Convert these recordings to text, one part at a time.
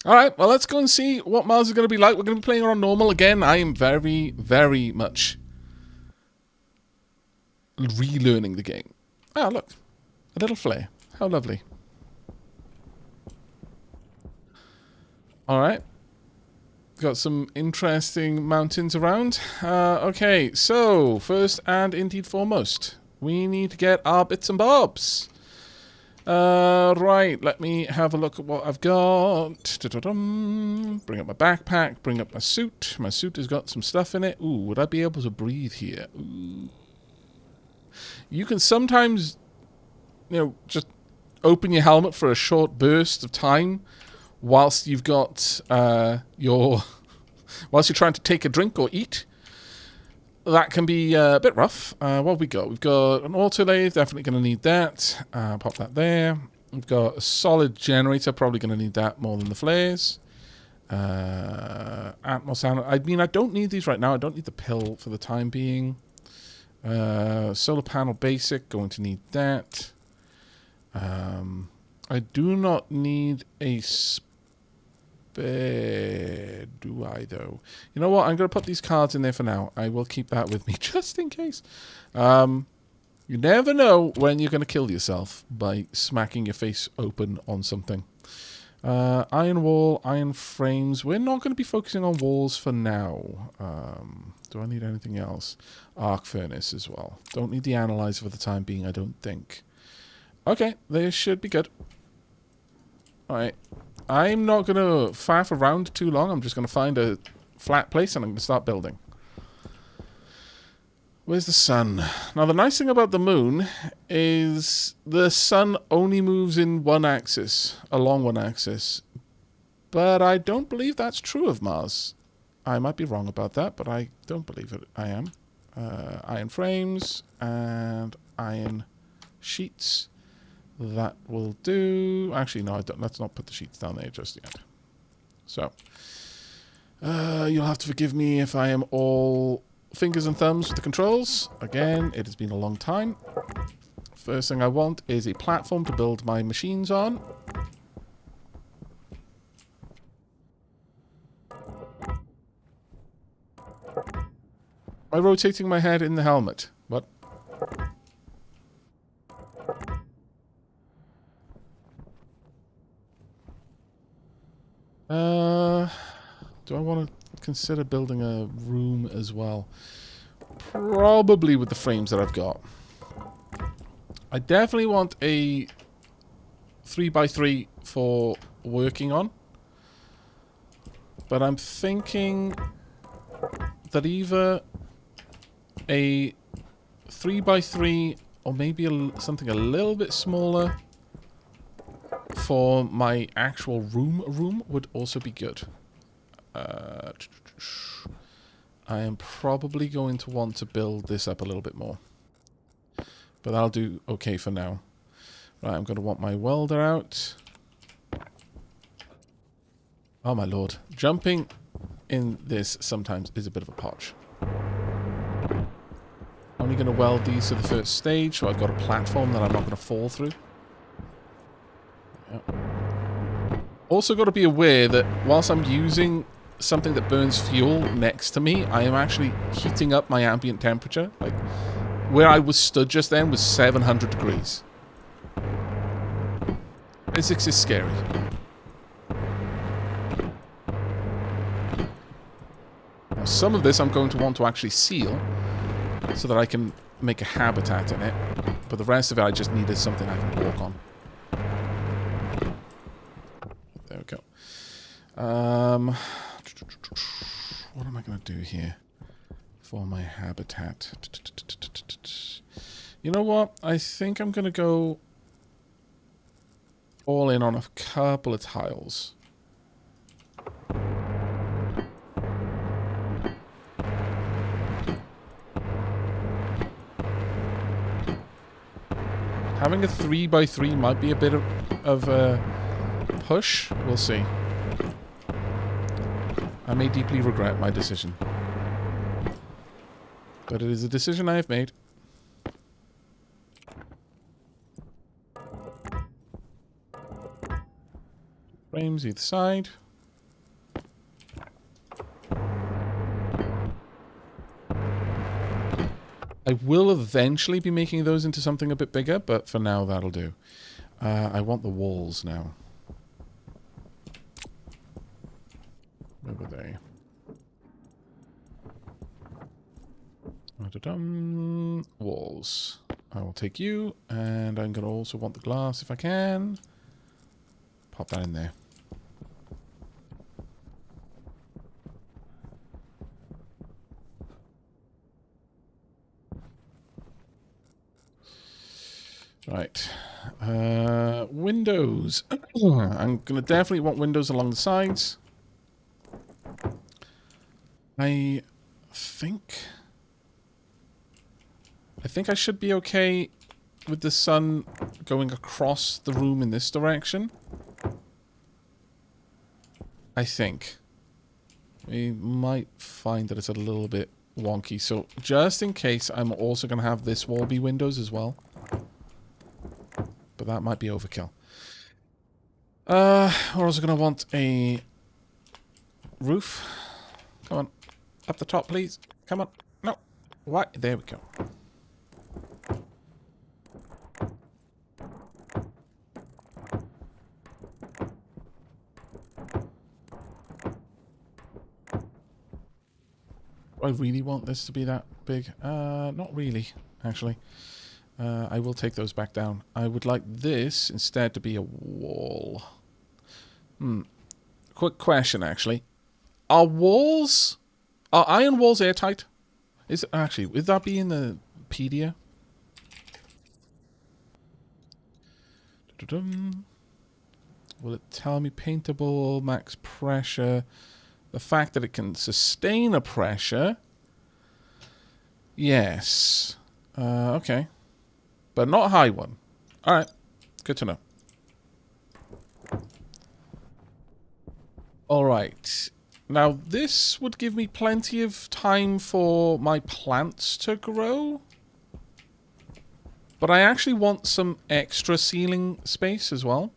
Alright, well, let's go and see what Mars is going to be like. We're going to be playing on normal again. I am very, very much relearning the game. Ah, look. A little flare. How lovely. Alright. Got some interesting mountains around. Okay, so, first and indeed foremost, we need to get our bits and bobs. Right, let me have a look at what I've got. Bring up my backpack, bring up my suit. My suit has got some stuff in it. Ooh, would I be able to breathe here? Ooh. You can sometimes, just open your helmet for a short burst of time whilst you've got whilst you're trying to take a drink or eat. That can be a bit rough. What have we got? We've got an autolathe, definitely going to need that. Pop that there. We've got a solid generator, probably going to need that more than the flares. Atmos, I mean, I don't need these right now. I don't need the pill for the time being. Solar panel basic, going to need that. I do not need a do I, though? You know what? I'm going to put these cards in there for now. I will keep that with me just in case. You never know when you're going to kill yourself by smacking your face open on something. Iron wall, iron frames. We're not going to be focusing on walls for now. Do I need anything else? Arc furnace as well. Don't need the analyzer for the time being, I don't think. Okay, they should be good. Alright. I'm not going to faff around too long. I'm just going to find a flat place and I'm going to start building. Where's the sun? Now, the nice thing about the moon is the sun only moves in one axis, along one axis. But I don't believe that's true of Mars. I might be wrong about that, but I don't believe it. I am. Iron frames and iron sheets. That will do. Actually, no, let's not put the sheets down there just yet. So, you'll have to forgive me if I am all fingers and thumbs with the controls. Again, it has been a long time. First thing I want is a platform to build my machines on. Am I rotating my head in the helmet? What? Do I want to consider building a room as well? Probably with the frames that I've got. I definitely want a 3x3 for working on. But I'm thinking that either a 3x3 or maybe something a little bit smaller for my actual room would also be good. I am probably going to want to build this up a little bit more. But that'll do okay for now. Right, I'm going to want my welder out. Oh my lord. Jumping in this sometimes is a bit of a potch. Only going to weld these to the first stage, so I've got a platform that I'm not going to fall through. Yep. Also got to be aware that whilst I'm using something that burns fuel next to me, I am actually heating up my ambient temperature. Like, where I was stood just then was 700 degrees. Physics is scary. Now, some of this I'm going to want to actually seal so that I can make a habitat in it. But the rest of it I just needed something I can walk on. There we go. What am I going to do here for my habitat? You know what? I think I'm going to go all in on a couple of tiles. Having a 3x3 might be a bit of a push. We'll see. I may deeply regret my decision. But it is a decision I have made. Frames either side. I will eventually be making those into something a bit bigger, but for now that'll do. I want the walls now. Where were they? Walls. I will take you, and I'm going to also want the glass if I can. Pop that in there. Right. Windows. I'm going to definitely want windows along the sides. I think I should be okay with the sun going across the room in this direction. I think. We might find that it's a little bit wonky. So just in case, I'm also going to have this wall be windows as well. But that might be overkill. We're also going to want a roof. Come on. Up the top, please. Come on. No. Why? There we go. I really want this to be that big. Not really, actually. I will take those back down. I would like this instead to be a wall. Quick question, actually. Are iron walls airtight? Actually, would that be in the pedia? Will it tell me paintable, max pressure? The fact that it can sustain a pressure. Yes. Okay. But not a high one. Alright. Good to know. Alright. Now, this would give me plenty of time for my plants to grow. But I actually want some extra ceiling space as well.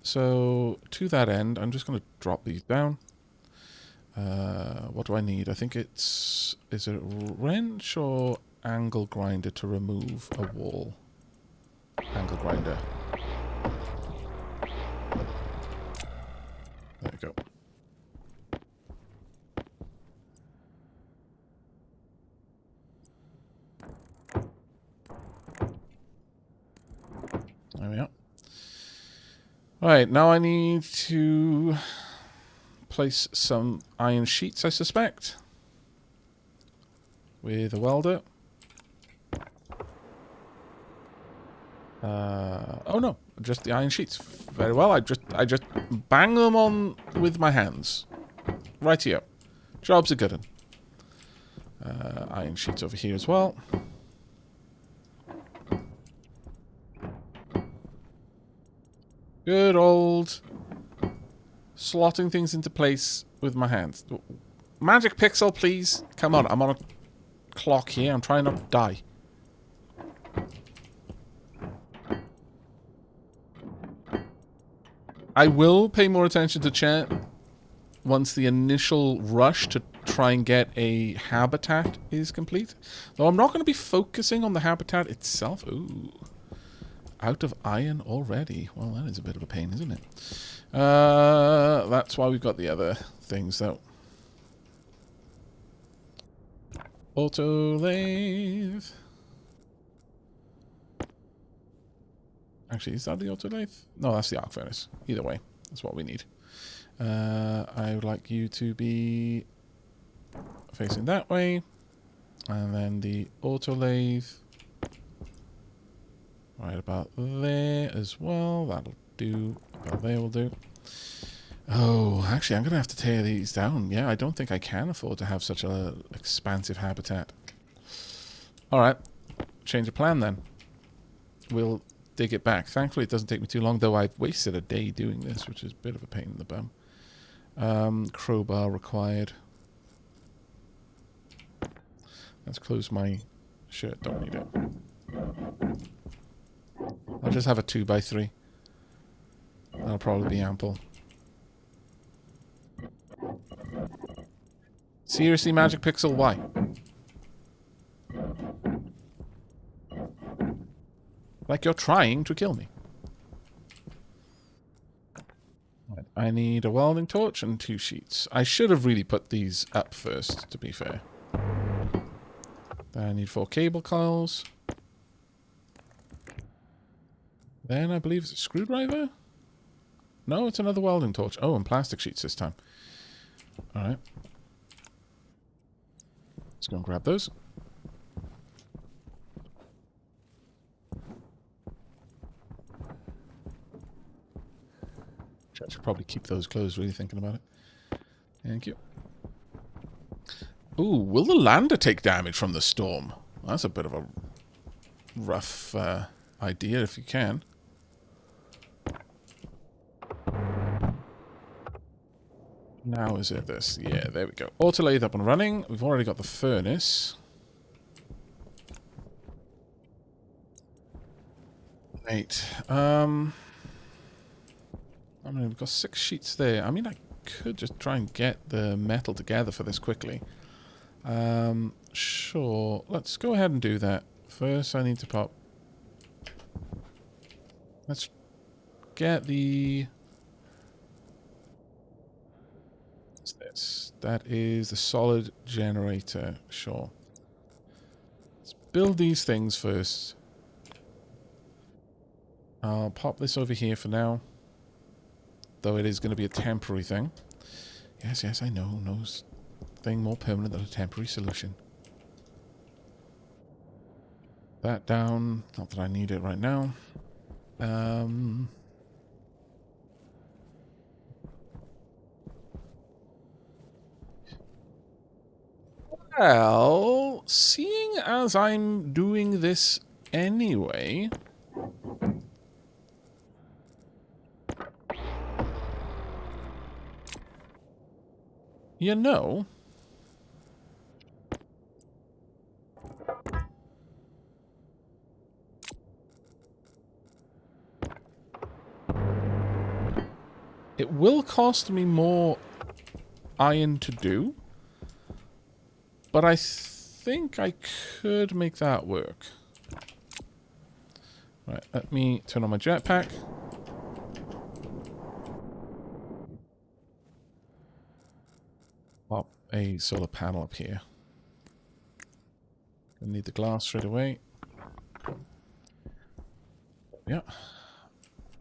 So, to that end, I'm just going to drop these down. What do I need? I think it's... Is it a wrench or angle grinder to remove a wall? Angle grinder. There we go. There we are. Alright, now I need to place some iron sheets, I suspect, with a welder. Oh no, just the iron sheets. Very well, I just bang them on with my hands. Right here. Job's a good one. Iron sheets over here as well. Good old slotting things into place with my hands. Magic pixel, please. Come on, I'm on a clock here. I'm trying not to die. I will pay more attention to chat once the initial rush to try and get a habitat is complete. Though I'm not going to be focusing on the habitat itself. Ooh. Out of iron already. Well, that is a bit of a pain, isn't it? That's why we've got the other things, though. Auto lathe. Actually, is that the auto lathe? No, that's the arc furnace. Either way, that's what we need. I would like you to be facing that way. And then the auto lathe. Right about there as well. That'll do. About there will do. Oh, actually, I'm going to have to tear these down. Yeah, I don't think I can afford to have such an expansive habitat. Alright. Change of plan then. We'll dig it back. Thankfully, it doesn't take me too long, though I've wasted a day doing this, which is a bit of a pain in the bum. Crowbar required. Let's close my shirt. Don't need it. I'll just have a 2x3. That'll probably be ample. Seriously, Magic Pixel, why? Like you're trying to kill me. Right, I need a welding torch and 2 sheets. I should have really put these up first, to be fair. Then I need 4 cable coils. Then I believe it's a screwdriver? No, it's another welding torch. Oh, and plastic sheets this time. Alright. Let's go and grab those. I should probably keep those closed, really thinking about it. Thank you. Ooh, will the lander take damage from the storm? That's a bit of a rough idea if you can. Now is it this? Yeah, there we go. Auto lathe up and running. We've already got the furnace. Right. I mean, we've got 6 sheets there. I mean, I could just try and get the metal together for this quickly. Sure. Let's go ahead and do that. First, I need to pop... Let's get the... What's this? That is the solid generator. Sure. Let's build these things first. I'll pop this over here for now. Though it is going to be a temporary thing. Yes, yes, I know. No thing more permanent than a temporary solution. That down. Not that I need it right now. Well, seeing as I'm doing this anyway... You know... It will cost me more iron to do, but I think I could make that work. Right, let me turn on my jetpack. Pop a solar panel up here. Gonna need the glass straight away. Yeah.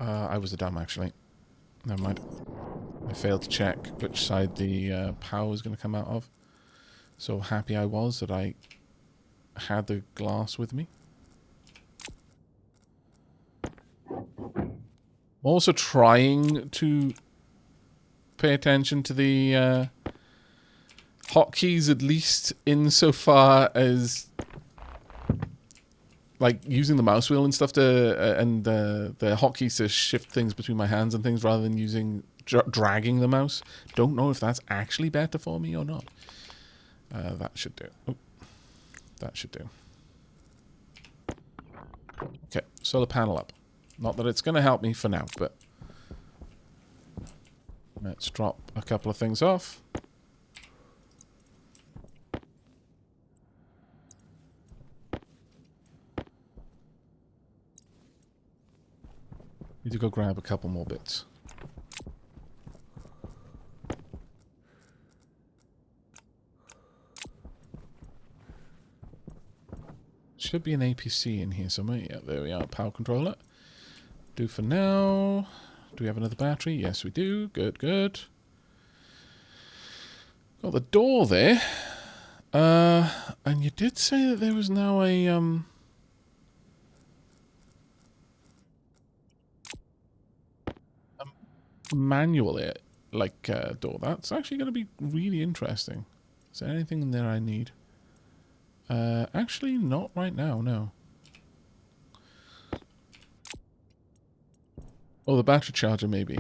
I was a dumb, actually. Never mind. I failed to check which side the power was going to come out of. So happy I was that I had the glass with me. I'm also trying to pay attention to the hotkeys, at least insofar as like using the mouse wheel and stuff to and the hotkeys to shift things between my hands and things rather than using dragging the mouse. Don't know if that's actually better for me or not. That should do. Oh, that should do. Okay, solar panel up. Not that it's going to help me for now, but let's drop a couple of things off. Need to go grab a couple more bits. Should be an APC in here somewhere. Yeah, there we are. Power controller. Do for now. Do we have another battery? Yes, we do. Good, good. Got the door there. And you did say that there was now a manual door. That's actually going to be really interesting. Is there anything in there I need? Actually, not right now, no. Oh, the battery charger, maybe.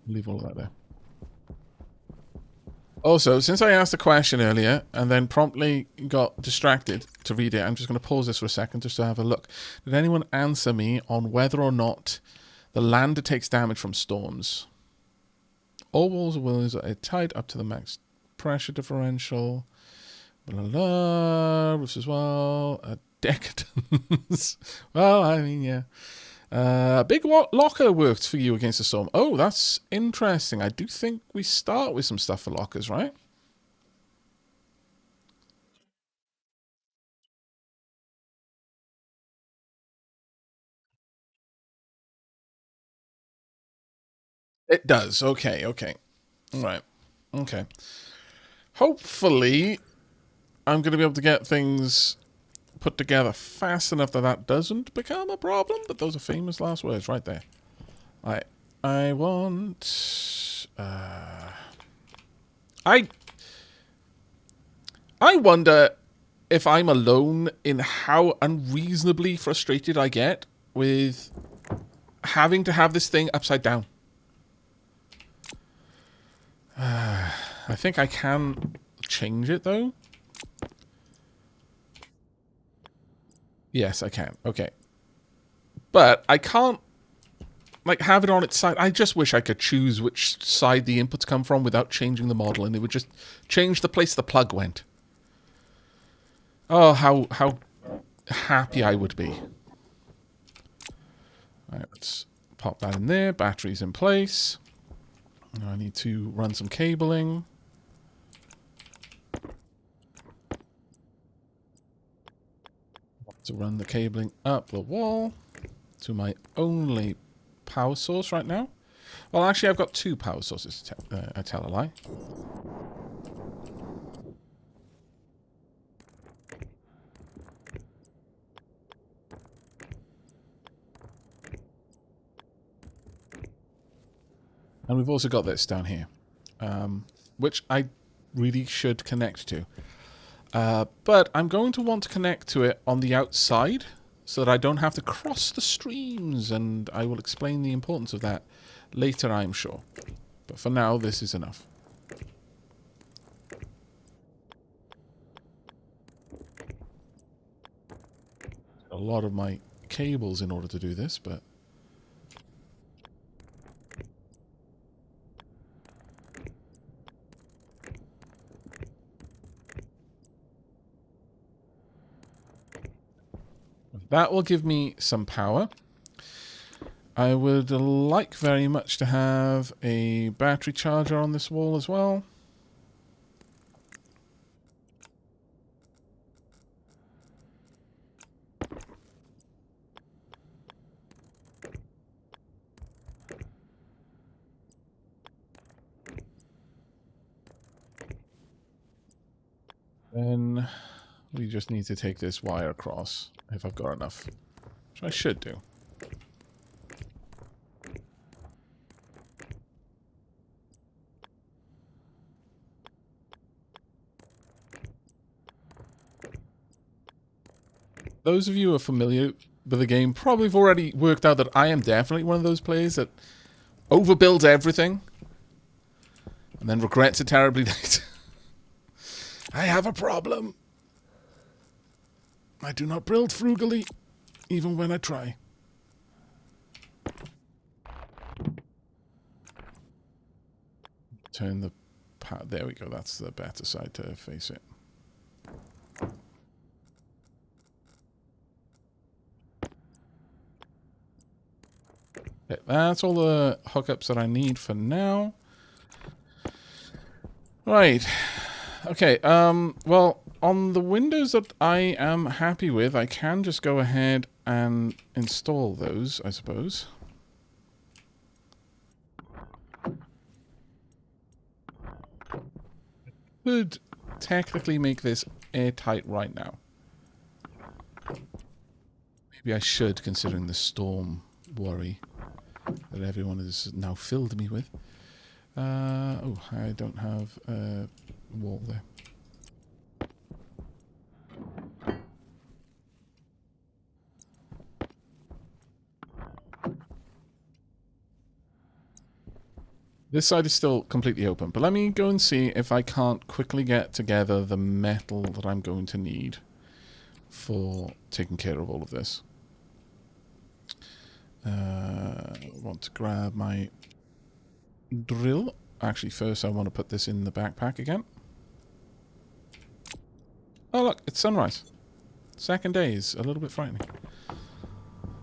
Leave all of that there. Also, since I asked a question earlier and then promptly got distracted to read it, I'm just going to pause this for a second just to have a look. Did anyone answer me on whether or not the lander takes damage from storms? All walls and windows are tied up to the max pressure differential. Blah, blah, blah. Roofs as well. Decadence. Well, I mean, yeah. Big locker worked for you against the storm. Oh, that's interesting. I do think we start with some stuff for lockers, right? It does. Okay, okay. All right. Okay. Hopefully, I'm going to be able to get things put together fast enough that that doesn't become a problem. But those are famous last words right there. All right. I want... I wonder if I'm alone in how unreasonably frustrated I get with having to have this thing upside down. I think I can change it, though. Yes, I can. Okay. But I can't, like, have it on its side. I just wish I could choose which side the inputs come from without changing the model, and it would just change the place the plug went. Oh, how happy I would be. All right, let's pop that in there. Batteries in place. I need to run some cabling. To run the cabling up the wall to my only power source right now. Well, actually, I've got two power sources. I tell a lie. And we've also got this down here, which I really should connect to. But I'm going to want to connect to it on the outside so that I don't have to cross the streams, and I will explain the importance of that later, I'm sure. But for now, this is enough. A lot of my cables in order to do this, but... that will give me some power. I would like very much to have a battery charger on this wall as well. Then we just need to take this wire across, if I've got enough. Which I should do. Those of you who are familiar with the game probably have already worked out that I am definitely one of those players that overbuilds everything and then regrets it terribly later. I have a problem. I do not build frugally, even when I try. Turn the... there we go, that's the better side to face it. Okay, that's all the hookups that I need for now. Right. Okay, well, on the windows that I am happy with, I can just go ahead and install those, I suppose. Could technically make this airtight right now. Maybe I should, considering the storm worry that everyone has now filled me with. Oh, I don't have a wall there. This side is still completely open, but let me go and see if I can't quickly get together the metal that I'm going to need for taking care of all of this. I want to grab my drill. Actually, first I want to put this in the backpack again. Oh look, it's sunrise. Second day is a little bit frightening.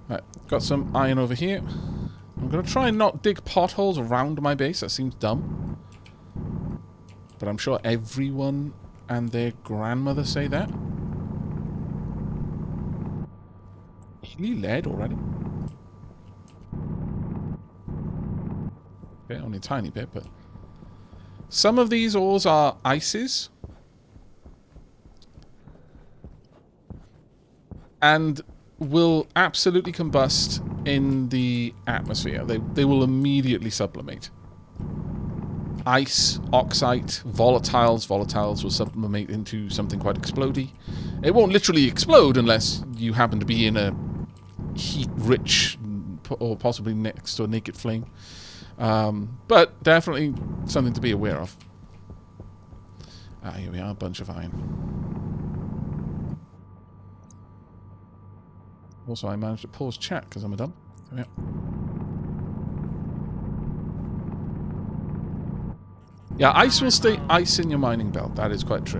Right, got some iron over here. I'm going to try and not dig potholes around my base. That seems dumb. But I'm sure everyone and their grandmother say that. Really lead already? Okay, only a tiny bit, but... Some of these ores are ices. And will absolutely combust in the atmosphere. They will immediately sublimate. Ice, oxide, volatiles. Volatiles will sublimate into something quite explodey. It won't literally explode unless you happen to be in a heat-rich or possibly next to a naked flame. But definitely something to be aware of. Ah, here we are, a bunch of iron. Also, I managed to pause chat because I'm a dumb. Yeah. Yeah, ice will stay ice in your mining belt. That is quite true.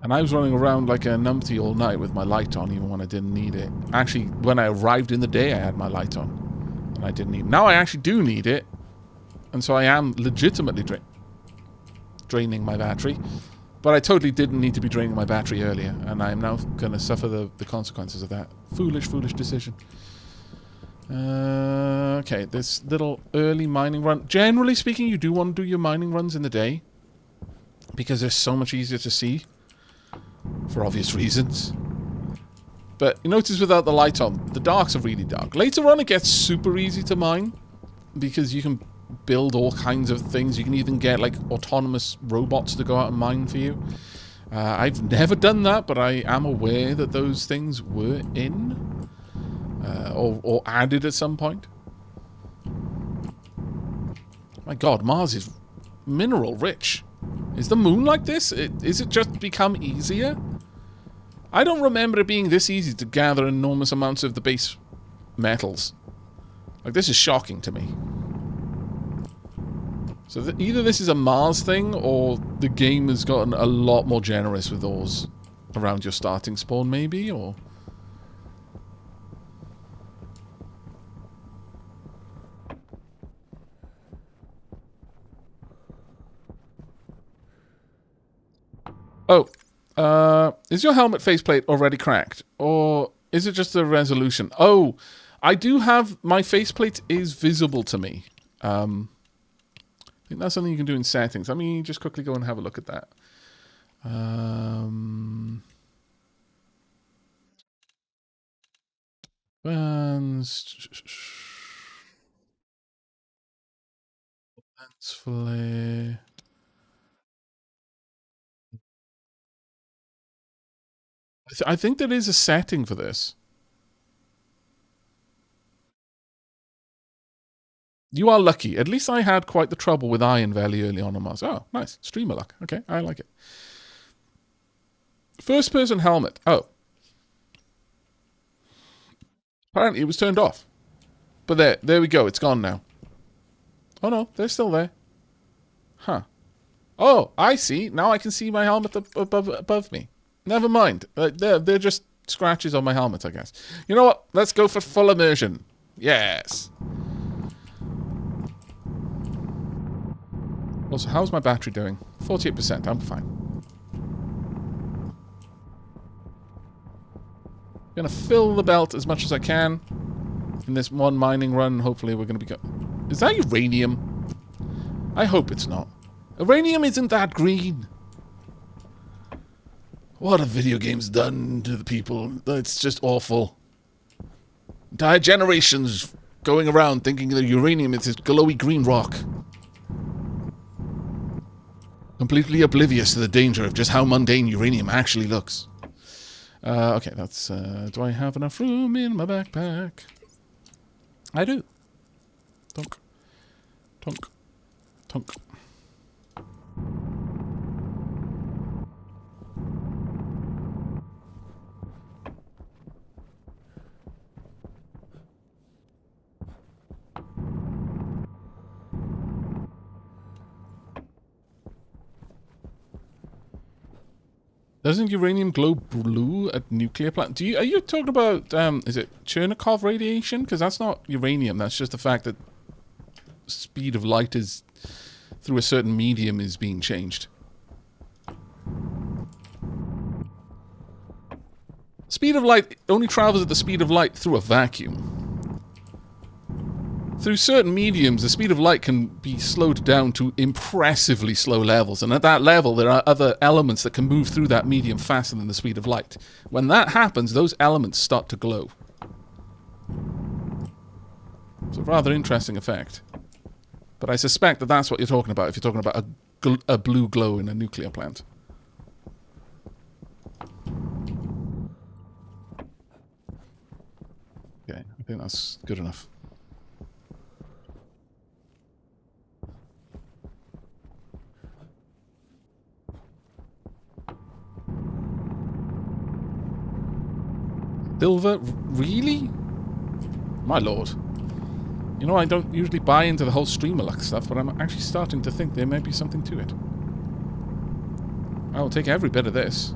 And I was running around like a numpty all night with my light on, even when I didn't need it. Actually, when I arrived in the day, I had my light on. And I didn't need it. Now I actually do need it. And so I am legitimately draining my battery. But I totally didn't need to be draining my battery earlier. And I am now going to suffer the consequences of that. Foolish, foolish decision. Okay, this little early mining run. Generally speaking, you do want to do your mining runs in the day. Because they're so much easier to see. For obvious reasons. But you notice without the light on, the darks are really dark. Later on, it gets super easy to mine. Because you can build all kinds of things. You can even get like autonomous robots to go out and mine for you. I've never done that, but I am aware that those things were in. Or added at some point. My god, Mars is mineral rich. Is the moon like this? Is it just become easier? I don't remember it being this easy to gather enormous amounts of the base metals. Like, this is shocking to me. So either this is a Mars thing, or the game has gotten a lot more generous with ores around your starting spawn, maybe, or... Oh, is your helmet faceplate already cracked? Or is it just the resolution? Oh, I do have... My faceplate is visible to me. I think that's something you can do in settings. Let me just quickly go and have a look at that. Bands... Lens flare... I think there is a setting for this. You are lucky. At least I had quite the trouble with iron fairly early on Mars. Oh, nice. Streamer luck. Okay, I like it. First person helmet. Oh. Apparently it was turned off. But there we go. It's gone now. Oh no, they're still there. Huh. Oh, I see. Now I can see my helmet above me. Never mind. They're just scratches on my helmet, I guess. You know what? Let's go for full immersion. Yes. Also, how's my battery doing? 48%. I'm fine. Gonna fill the belt as much as I can in this one mining run. Hopefully we're gonna be Is that uranium? I hope it's not. Uranium isn't that green. What have video games done to the people? It's just awful. Entire generations going around thinking that uranium is this glowy green rock. Completely oblivious to the danger of just how mundane uranium actually looks. Okay, that's... do I have enough room in my backpack? I do. Tonk. Tonk. Tonk. Doesn't uranium glow blue at nuclear plant? Are you talking about is it Chernikov radiation? Because that's not uranium. That's just the fact that speed of light is through a certain medium is being changed. Speed of light only travels at the speed of light through a vacuum. Through certain mediums, the speed of light can be slowed down to impressively slow levels, and at that level there are other elements that can move through that medium faster than the speed of light. When that happens, those elements start to glow. It's a rather interesting effect. But I suspect that that's what you're talking about if you're talking about a blue glow in a nuclear plant. Okay, I think that's good enough. Silver? Really? My lord. You know, I don't usually buy into the whole streamer luck stuff, but I'm actually starting to think there may be something to it. I will take every bit of this.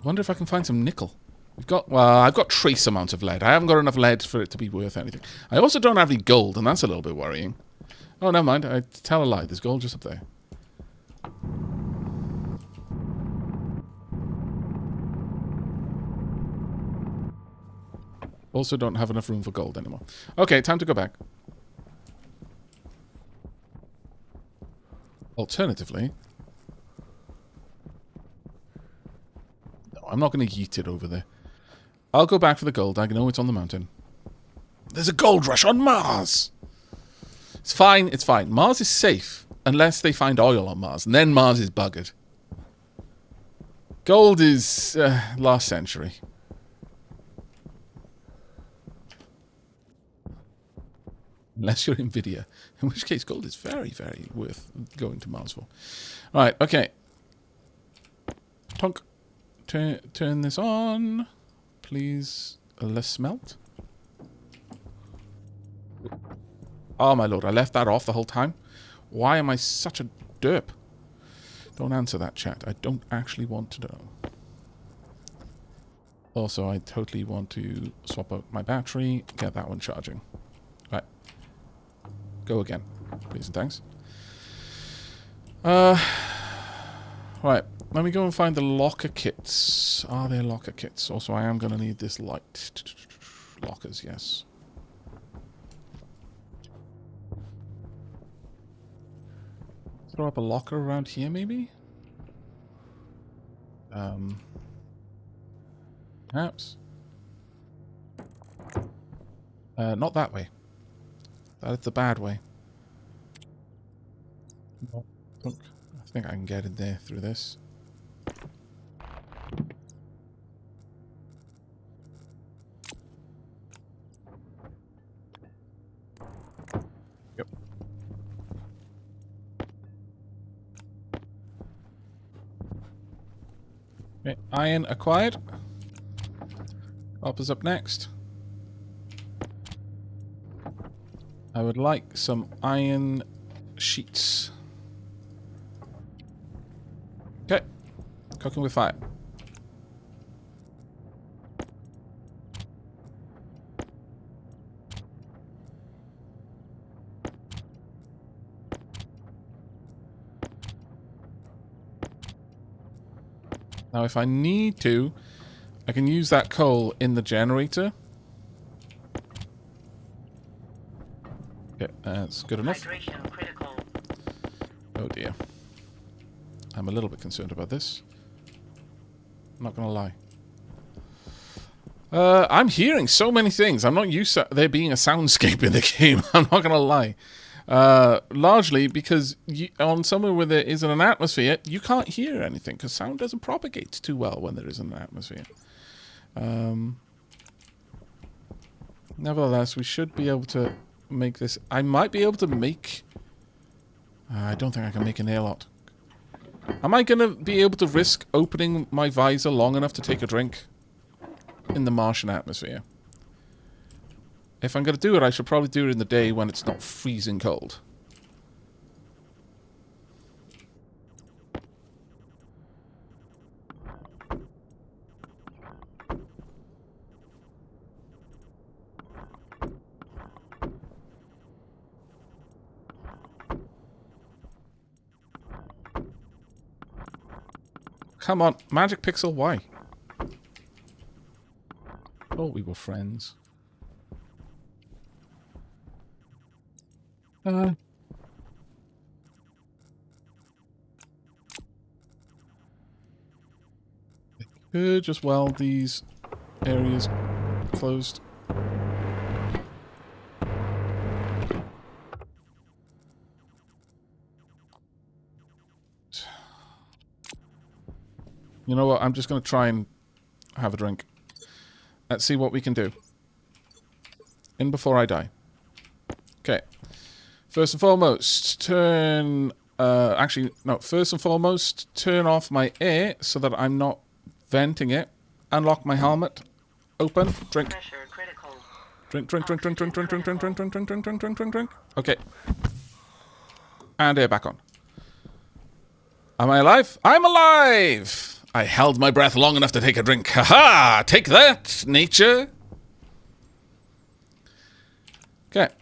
Wonder if I can find some nickel. I've got trace amounts of lead. I haven't got enough lead for it to be worth anything. I also don't have any gold, and that's a little bit worrying. Oh, never mind. I tell a lie. There's gold just up there. Also don't have enough room for gold anymore. Okay, time to go back. Alternatively... No, I'm not going to yeet it over there. I'll go back for the gold. I know it's on the mountain. There's a gold rush on Mars! It's fine, it's fine. Mars is safe, unless they find oil on Mars. And then Mars is buggered. Gold is last century. Unless you're NVIDIA. In which case, gold is very, very worth going to Mars for. Alright, okay. Tonk. Turn this on. Please. Let's smelt. Oh, my lord. I left that off the whole time. Why am I such a derp? Don't answer that, chat. I don't actually want to know. Also, I totally want to swap out my battery. Get that one charging. Right. Go again. Please and thanks. Right. Let me go and find the locker kits. Are there locker kits? Also, I am going to need this light. Lockers, yes. Throw up a locker around here, maybe? Perhaps. Not that way. That's the bad way. I think I can get in there through this. Yep. Okay, iron acquired. Copper's up next. I would like some iron sheets. Okay. Cooking with fire. Now, if I need to, I can use that coal in the generator. Okay, that's good enough. Oh dear. I'm a little bit concerned about this. I'm not going to lie. I'm hearing so many things. I'm not used to there being a soundscape in the game. I'm not going to lie. Largely because on somewhere where there isn't an atmosphere, you can't hear anything because sound doesn't propagate too well when there isn't an atmosphere. Nevertheless, we should be able to make this. I might be able to make... I don't think I can make an airlock. Am I going to be able to risk opening my visor long enough to take a drink in the Martian atmosphere? If I'm going to do it, I should probably do it in the day when it's not freezing cold. Come on, Magic Pixel, why? Oh, we were friends. Could just weld these areas closed. You know what? I'm just going to try and have a drink. Let's see what we can do. In before I die. Okay. First and foremost, turn... actually, no. First and foremost, turn off my air so that I'm not venting it. Unlock my helmet. Open. Drink. Drink, drink, drink, drink, drink, drink, drink, drink, drink, drink, drink, drink, drink, drink, drink, drink. Okay. And air back on. Am I alive? I'm alive! I held my breath long enough to take a drink. Ha-ha! Take that, nature! Okay.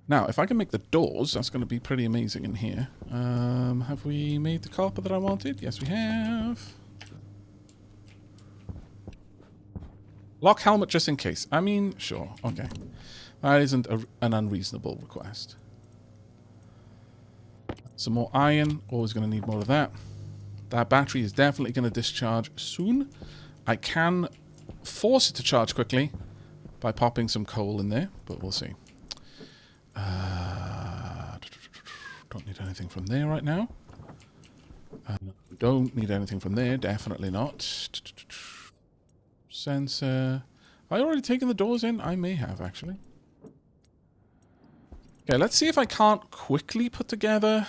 Now, if I can make the doors, that's going to be pretty amazing in here. Have we made the carpet that I wanted? Yes, we have. Lock helmet just in case. I mean, sure. Okay. That isn't an unreasonable request. Some more iron. Always going to need more of that. That battery is definitely going to discharge soon. I can force it to charge quickly by popping some coal in there, but we'll see. Don't need anything from there right now. Don't need anything from there. Definitely not. Sensor. Have I already taken the doors in? I may have, actually. Okay, let's see if I can't quickly put together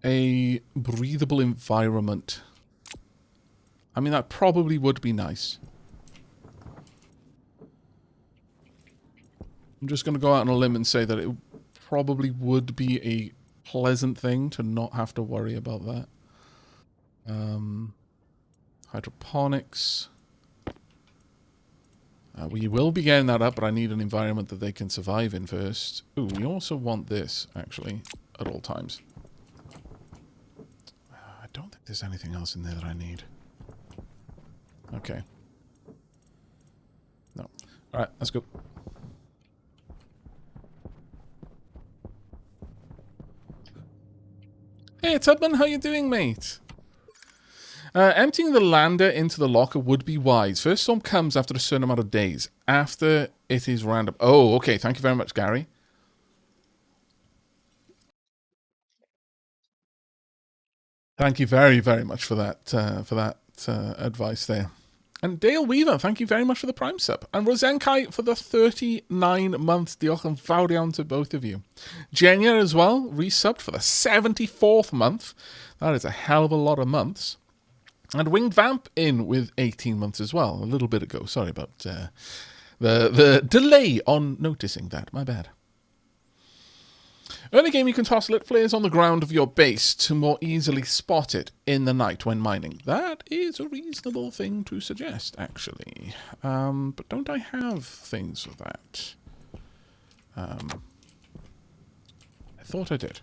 a breathable environment. I mean, that probably would be nice. I'm just going to go out on a limb and say that it probably would be a pleasant thing to not have to worry about that. Hydroponics. We will be getting that up, but I need an environment that they can survive in first. Ooh, we also want this, actually, at all times. I don't think there's anything else in there that I need. Okay. No. Alright, let's go. Hey, Tubman, how you doing, mate? Emptying the lander into the locker would be wise. First storm comes after a certain amount of days. After it is random. Oh, okay. Thank you very much, Gary. Thank you very, very much for that advice there. And Dale Weaver, thank you very much for the Prime sub. And Rosenkai for the 39 months. Diolch yn fawr iawn to both of you. Jenya as well, resubbed for the 74th month. That is a hell of a lot of months. And Winged Vamp in with 18 months as well, a little bit ago. Sorry about the delay on noticing that. My bad. Early game, you can toss lit flares on the ground of your base to more easily spot it in the night when mining. That is a reasonable thing to suggest, actually. But don't I have things for that? I thought I did.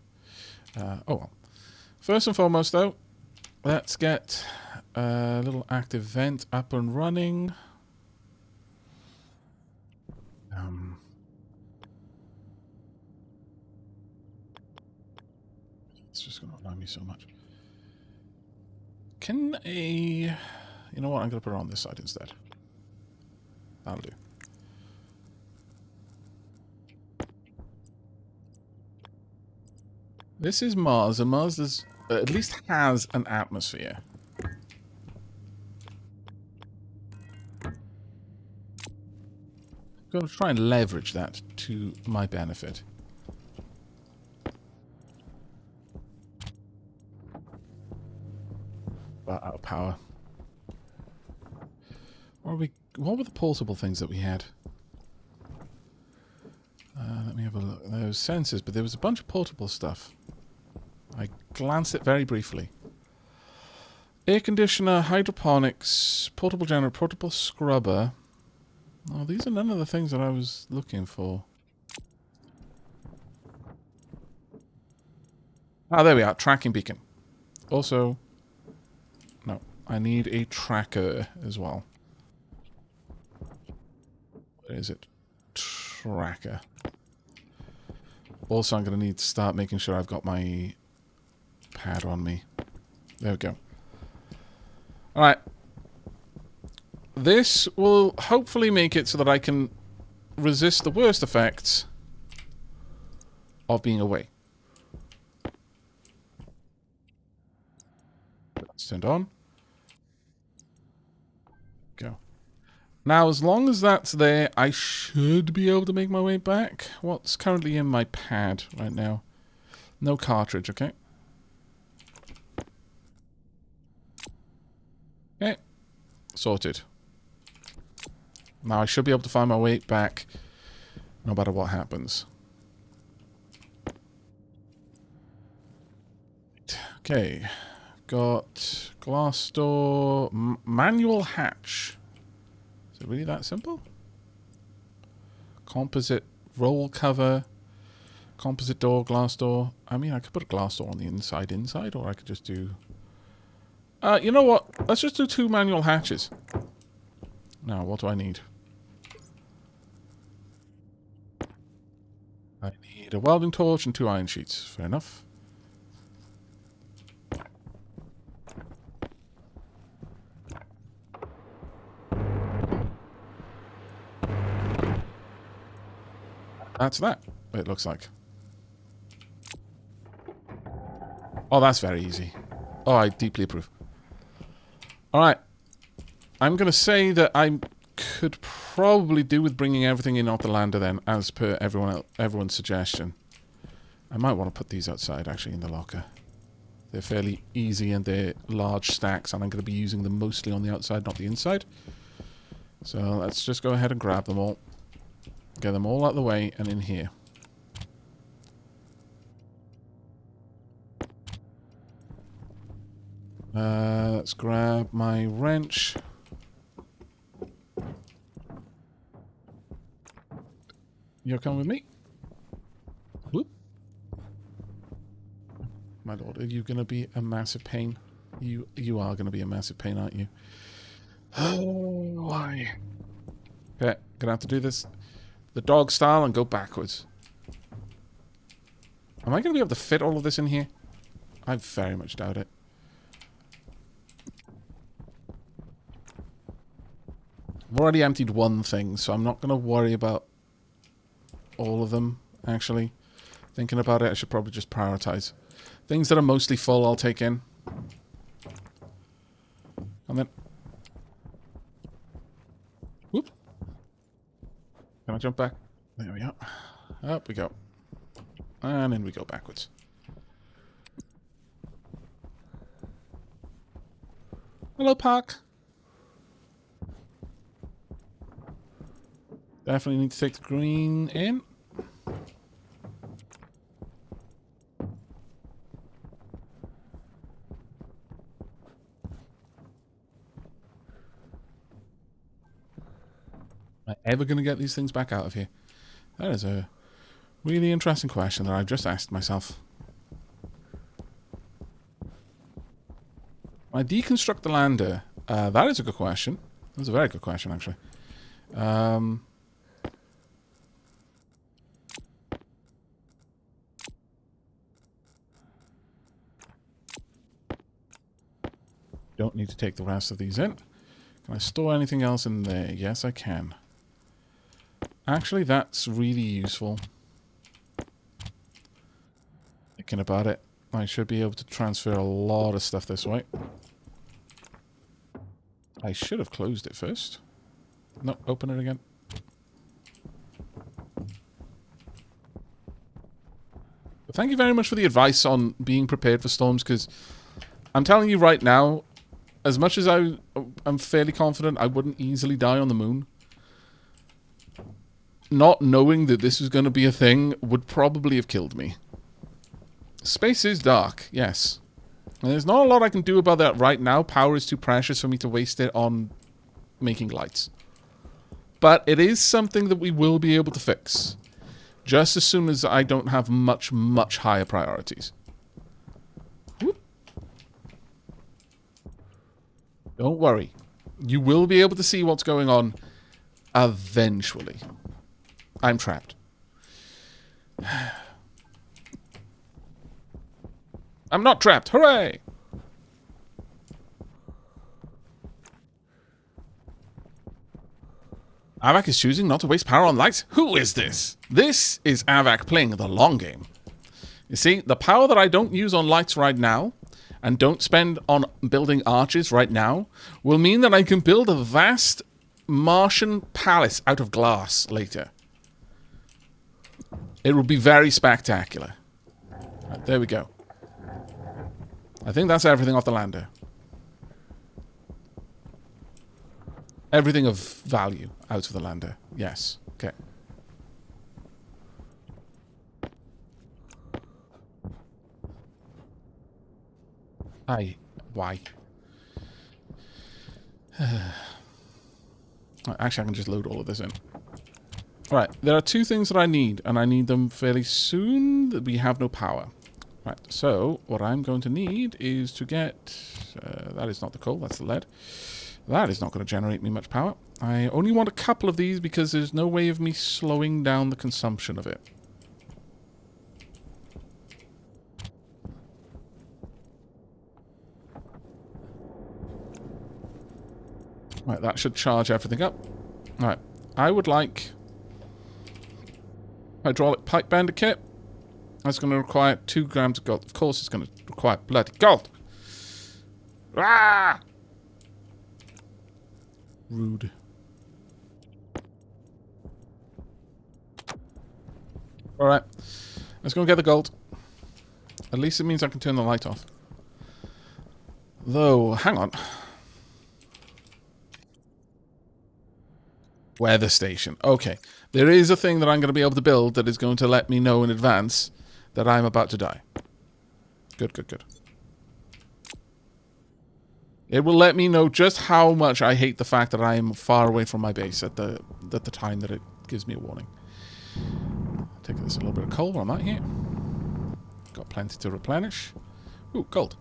Oh well. First and foremost, though, let's get a little active vent up and running. It's just going to annoy me so much. Can a... You know what? I'm going to put it on this side instead. That'll do. This is Mars, and Mars is, at least has an atmosphere. I'm going to try and leverage that to my benefit. Out of power. What were the portable things that we had? Let me have a look. There was sensors, but there was a bunch of portable stuff. I glanced at it very briefly. Air conditioner, hydroponics, portable generator, portable scrubber. Oh, these are none of the things that I was looking for. Ah, there we are. Tracking beacon. Also, no. I need a tracker as well. Where is it? Tracker. Also, I'm going to need to start making sure I've got my pad on me. There we go. Alright. This will hopefully make it so that I can resist the worst effects of being away. That's turned on. Go. Now, as long as that's there, I should be able to make my way back. What's currently in my pad right now? No cartridge, okay. Okay. Sorted. Now I should be able to find my way back no matter what happens. Okay. Got glass door, manual hatch. Is it really that simple? Composite roll cover, composite door, glass door. I mean, I could put a glass door on the inside, or I could just do... you know what? Let's just do 2 manual hatches. Now, what do I need? I need a welding torch and 2 iron sheets. Fair enough. That's that, it looks like. Oh, that's very easy. Oh, I deeply approve. Alright. I'm going to say that I could probably do with bringing everything in off the lander then, as per everyone's suggestion. I might want to put these outside, actually, in the locker. They're fairly easy and they're large stacks, and I'm going to be using them mostly on the outside, not the inside. So let's just go ahead and grab them all. Get them all out of the way and in here. Let's grab my wrench. You're coming with me? Whoop. My lord, are you going to be a massive pain? You are going to be a massive pain, aren't you? Oh, why? Okay, gonna have to do this the dog style and go backwards. Am I going to be able to fit all of this in here? I very much doubt it. I've already emptied one thing, so I'm not going to worry about all of them, actually. Thinking about it, I should probably just prioritize. Things that are mostly full, I'll take in. And then... Whoop. Can I jump back? There we go. Up we go. And in we go backwards. Hello, Park. Definitely need to take the green in. Am I ever going to get these things back out of here? That is a really interesting question that I've just asked myself. When I deconstruct the lander, that is a good question. That's a very good question, actually. Don't need to take the rest of these in. Can I store anything else in there? Yes, I can. Actually, that's really useful. Thinking about it, I should be able to transfer a lot of stuff this way. I should have closed it first. No, open it again. But thank you very much for the advice on being prepared for storms, because I'm telling you right now, as much as I'm fairly confident I wouldn't easily die on the moon, not knowing that this was going to be a thing would probably have killed me. Space is dark, yes. And there's not a lot I can do about that right now. Power is too precious for me to waste it on making lights. But it is something that we will be able to fix. Just as soon as I don't have much, much higher priorities. Don't worry. You will be able to see what's going on eventually. I'm trapped. I'm not trapped. Hooray! Aavak is choosing not to waste power on lights. Who is this? This is Aavak playing the long game. You see, the power that I don't use on lights right now and don't spend on building arches right now will mean that I can build a vast Martian palace out of glass later. It will be very spectacular. Right, there we go. I think that's everything off the lander. Everything of value out of the lander. Yes. Okay. Why? Actually, I can just load all of this in. Right, there are two things that I need, and I need them fairly soon. That we have no power. Right, so what I'm going to need is to get... that is not the coal, that's the lead. That is not going to generate me much power. I only want a couple of these because there's no way of me slowing down the consumption of it. Right, that should charge everything up. Right, I would like hydraulic pipe bender kit. That's going to require 2 grams of gold. Of course it's going to require bloody gold. Ah! Rude. Alright. Let's go and get the gold. At least it means I can turn the light off. Though, hang on. Weather station. Okay. There is a thing that I'm going to be able to build that is going to let me know in advance that I'm about to die. Good, good, good. It will let me know just how much I hate the fact that I am far away from my base at the time that it gives me a warning. Take this a little bit of coal while I'm out here. Got plenty to replenish. Ooh, gold.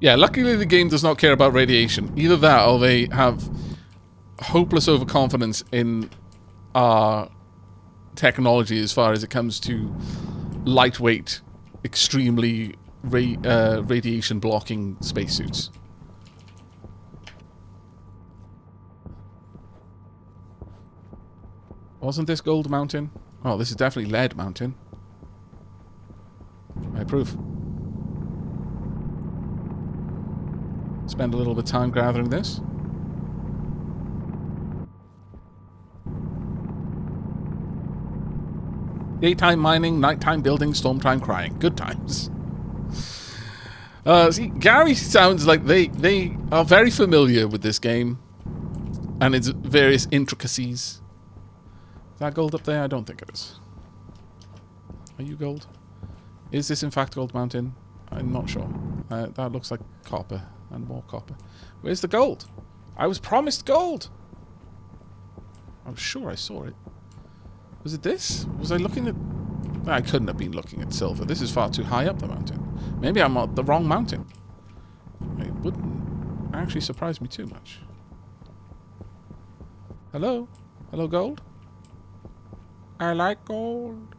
Yeah, luckily the game does not care about radiation. Either that or they have hopeless overconfidence in our technology as far as it comes to lightweight, extremely radiation blocking spacesuits. Wasn't this Gold Mountain? Oh, this is definitely Lead Mountain. I approve. Spend a little bit of time gathering this. Daytime mining, nighttime building, stormtime crying. Good times. See, Gary sounds like they are very familiar with this game and its various intricacies. Is that gold up there? I don't think it is. Are you gold? Is this in fact Gold Mountain? I'm not sure. That looks like copper and more copper. Where's the gold? I was promised gold. I'm sure I saw it. Was it this? Was I looking at... I couldn't have been looking at silver. This is far too high up the mountain. Maybe I'm on the wrong mountain. It wouldn't actually surprise me too much. Hello? Hello, gold? I like gold.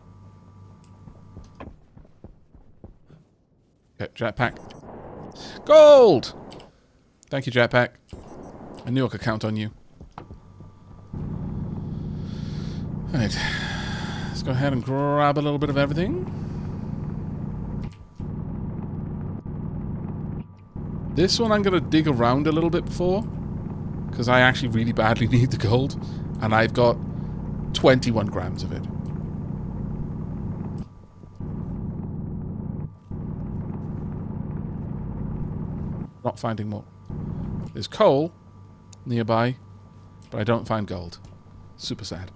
Okay, jetpack. Gold! Thank you, jetpack. I knew I could count on you. Alright. Let's go ahead and grab a little bit of everything. This one I'm going to dig around a little bit for, because I actually really badly need the gold, and I've got 21 grams of it. Not finding more. There's coal nearby, but I don't find gold. Super sad.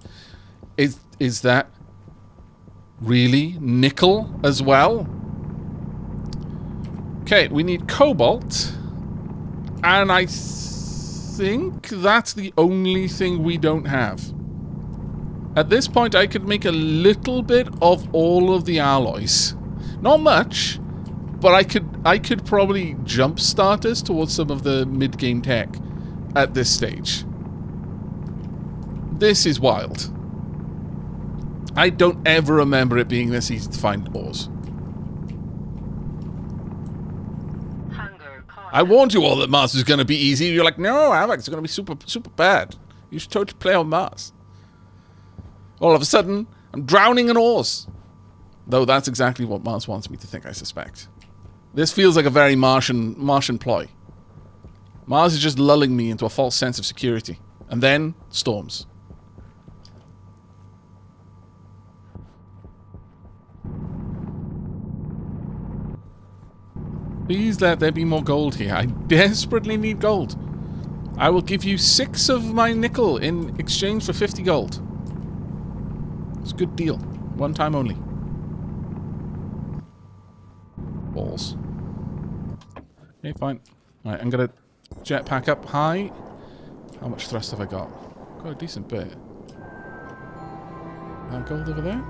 Is that really nickel as well? Okay, we need cobalt, and I think that's the only thing we don't have. At this point, I could make a little bit of all of the alloys. Not much, but I could probably jumpstart us towards some of the mid-game tech at this stage. This is wild. I don't ever remember it being this easy to find ores. I warned you all that Mars was going to be easy. You're like, no, Aavak, it's going to be super bad. You should totally play on Mars. All of a sudden, I'm drowning in ores. Though that's exactly what Mars wants me to think, I suspect. This feels like a very Martian ploy. Mars is just lulling me into a false sense of security. And then, storms. Please let there be more gold here. I desperately need gold. I will give you 6 of my nickel in exchange for 50 gold. It's a good deal. One time only. Balls. Okay, fine. Alright, I'm gonna jetpack up high. How much thrust have I got? Got a decent bit. Gold over there?